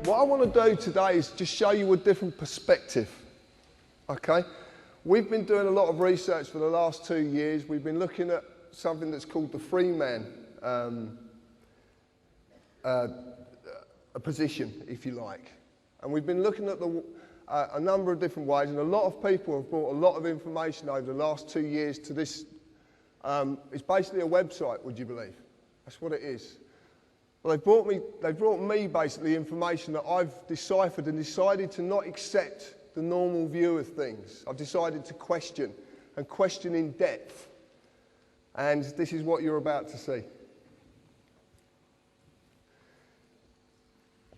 What I want to do today is just show you a different perspective, okay? We've been doing a lot of research for the last 2 years. We've been looking at something that's called the Freeman a position, if you like. And we've been looking at a number of different ways, and a lot of people have brought a lot of information over the last 2 years to this. It's basically a website, would you believe? That's what it is. Well, they brought me basically information that I've deciphered and decided to not accept the normal view of things. I've decided to question, and question in depth. And this is what you're about to see.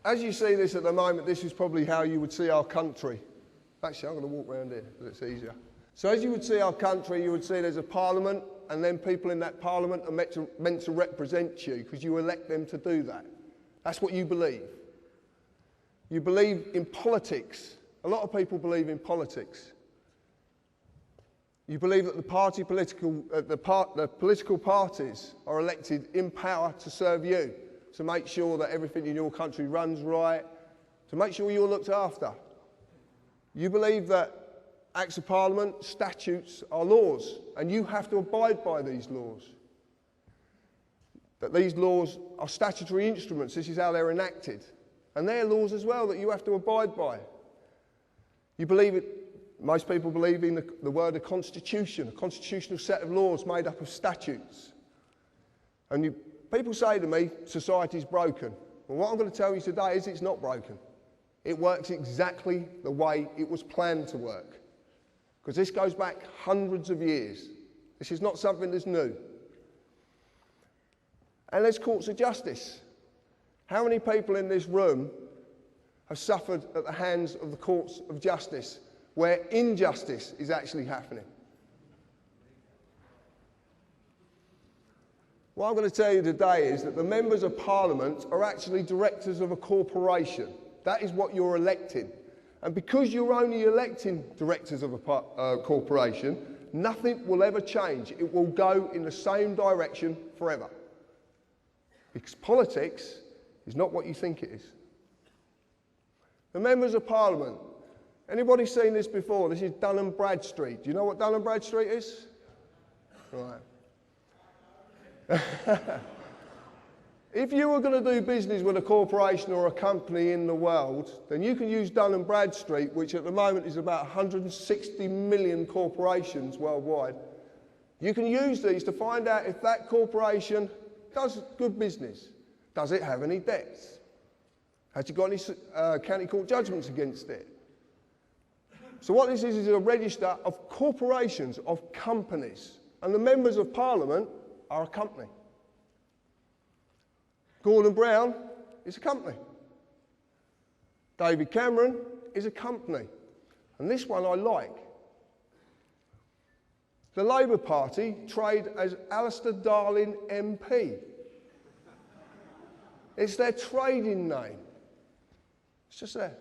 As you see this at the moment, this is probably how you would see our country. Actually, I'm going to walk around here because it's easier. So as you would see our country, you would see there's a parliament, and then people in that parliament are meant to represent you because you elect them to do that. That's what you believe. You believe in politics. A lot of people believe in politics. You believe that the political parties are elected in power to serve you, to make sure that everything in your country runs right, to make sure you're looked after. You believe that Acts of Parliament, statutes are laws, and you have to abide by these laws. That these laws are statutory instruments, this is how they're enacted. And they're laws as well that you have to abide by. You believe it, most people believe in the word a constitution, a constitutional set of laws made up of statutes. And people say to me, society's broken. Well, what I'm going to tell you today is it's not broken. It works exactly the way it was planned to work. Because this goes back hundreds of years. This is not something that's new. And there's courts of justice. How many people in this room have suffered at the hands of the courts of justice where injustice is actually happening? What I'm going to tell you today is that the members of Parliament are actually directors of a corporation. That is what you're electing. And because you're only electing directors of a corporation, nothing will ever change. It will go in the same direction forever. Because politics is not what you think it is. The members of Parliament. Anybody seen this before? This is Dun & Bradstreet. Do you know what Dun & Bradstreet is? Right. If you were going to do business with a corporation or a company in the world, then you can use Dun & Bradstreet, which at the moment is about 160 million corporations worldwide. You can use these to find out if that corporation does good business. Does it have any debts? Has it got any county court judgments against it? So what this is a register of corporations, of companies. And the members of Parliament are a company. Gordon Brown is a company. David Cameron is a company. And this one I like. The Labour Party trade as Alistair Darling MP. It's their trading name. It's just there.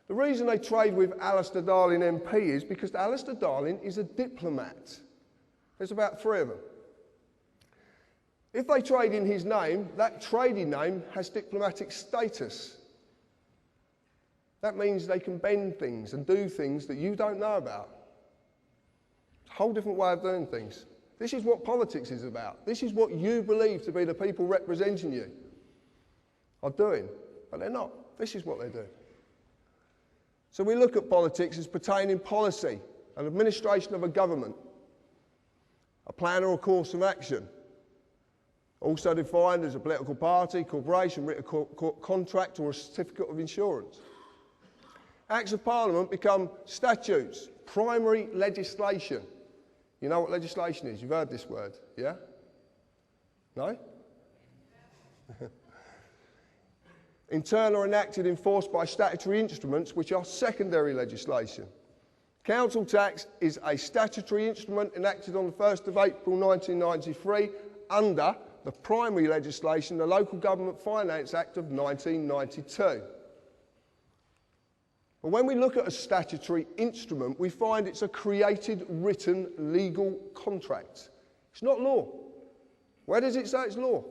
The reason they trade with Alistair Darling MP is because Alistair Darling is a diplomat. There's about 3 of them. If they trade in his name, that trading name has diplomatic status. That means they can bend things and do things that you don't know about. It's a whole different way of doing things. This is what politics is about. This is what you believe to be the people representing you are doing, but they're not. This is what they're doing. So we look at politics as pertaining policy, an administration of a government, a plan or a course of action, also defined as a political party, corporation, written contract or a certificate of insurance. Acts of Parliament become statutes, primary legislation. You know what legislation is? You've heard this word, yeah? No? Internal or enacted, enforced by statutory instruments which are secondary legislation. Council tax is a statutory instrument enacted on the 1st of April 1993 under the primary legislation, the Local Government Finance Act of 1992. But when we look at a statutory instrument, we find it's a created, written, legal contract. It's not law. Where does it say it's law?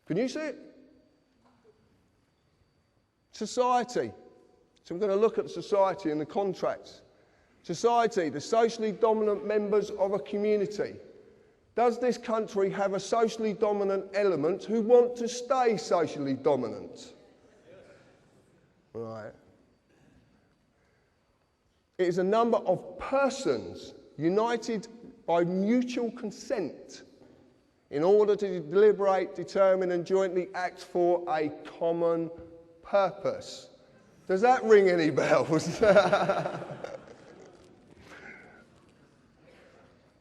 Can you see it? Society. So we're going to look at society and the contracts. Society, the socially dominant members of a community. Does this country have a socially dominant element who want to stay socially dominant? Right. It is a number of persons united by mutual consent in order to deliberate, determine and jointly act for a common purpose. Does that ring any bells?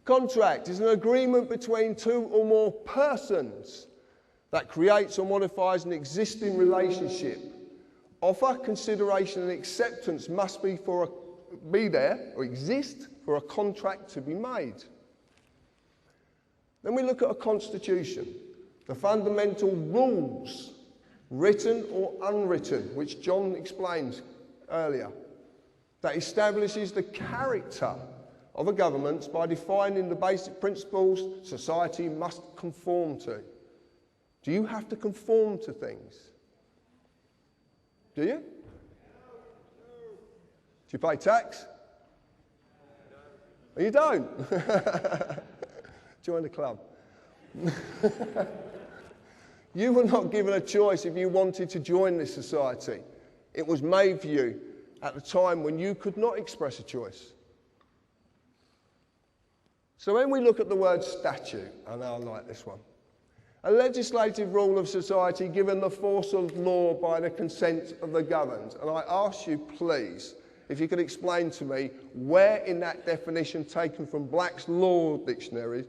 Contract is an agreement between two or more persons that creates or modifies an existing relationship. Offer, consideration and acceptance must be there or exist for a contract to be made. Then we look at a constitution, the fundamental rules, written or unwritten, which John explained earlier, that establishes the character of a government by defining the basic principles society must conform to. Do you have to conform to things? Do you? Do you pay tax? No. You don't? Join the club. You were not given a choice if you wanted to join this society. It was made for you at the time when you could not express a choice. So when we look at the word statute, I know I like this one, a legislative rule of society given the force of law by the consent of the governed. And I ask you, please, if you could explain to me where in that definition taken from Black's Law Dictionary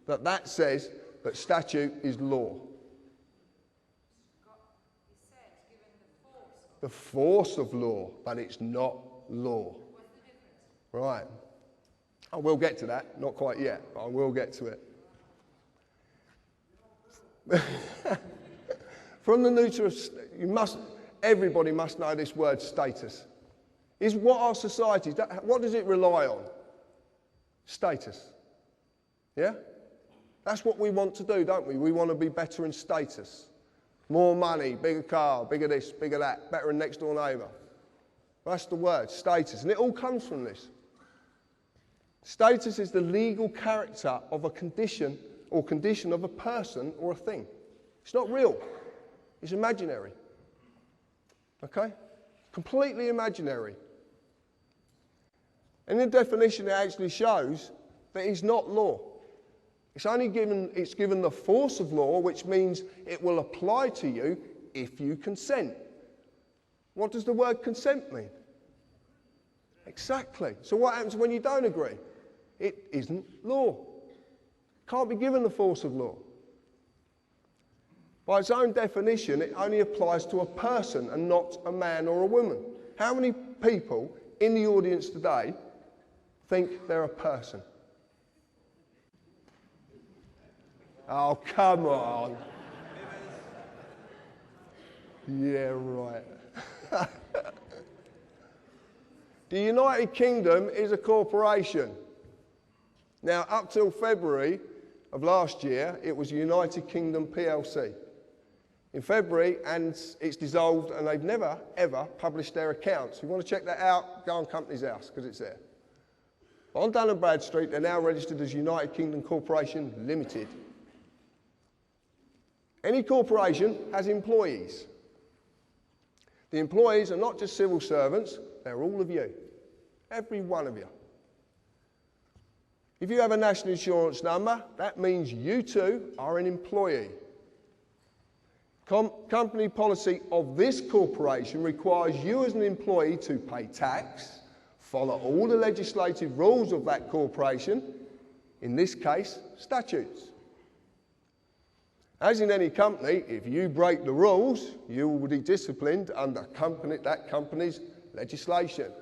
that says that statute is law. The force of law, but it's not law. What's the difference? Right. I will get to that. Not quite yet, but I will get to it. From the neuter of, everybody must know this word status. Is what our society, what does it rely on? Status. Yeah? That's what we want to do, don't we? We want to be better in status. More money, bigger car, bigger this, bigger that, better than next door neighbour. That's the word, status. And it all comes from this. Status is the legal character of a condition or condition of a person or a thing. It's not real. It's imaginary. Okay? Completely imaginary. In the definition, it actually shows that it's not law. It's given the force of law, which means it will apply to you if you consent. What does the word consent mean? Exactly. So what happens when you don't agree? It isn't law. Can't be given the force of law. By its own definition, it only applies to a person and not a man or a woman. How many people in the audience today think they're a person? Oh, come on. Yeah, right. The United Kingdom is a corporation. Now, up till February of last year, it was United Kingdom PLC. In February, and it's dissolved, and they've never, ever published their accounts. If you want to check that out, go on Companies House, because it's there. But on Dun & Bradstreet, they're now registered as United Kingdom Corporation Limited. Any corporation has employees. The employees are not just civil servants, they're all of you. Every one of you. If you have a national insurance number, that means you too are an employee. Company policy of this corporation requires you as an employee to pay tax, follow all the legislative rules of that corporation, in this case, statutes. As in any company, if you break the rules, you will be disciplined under that company's legislation.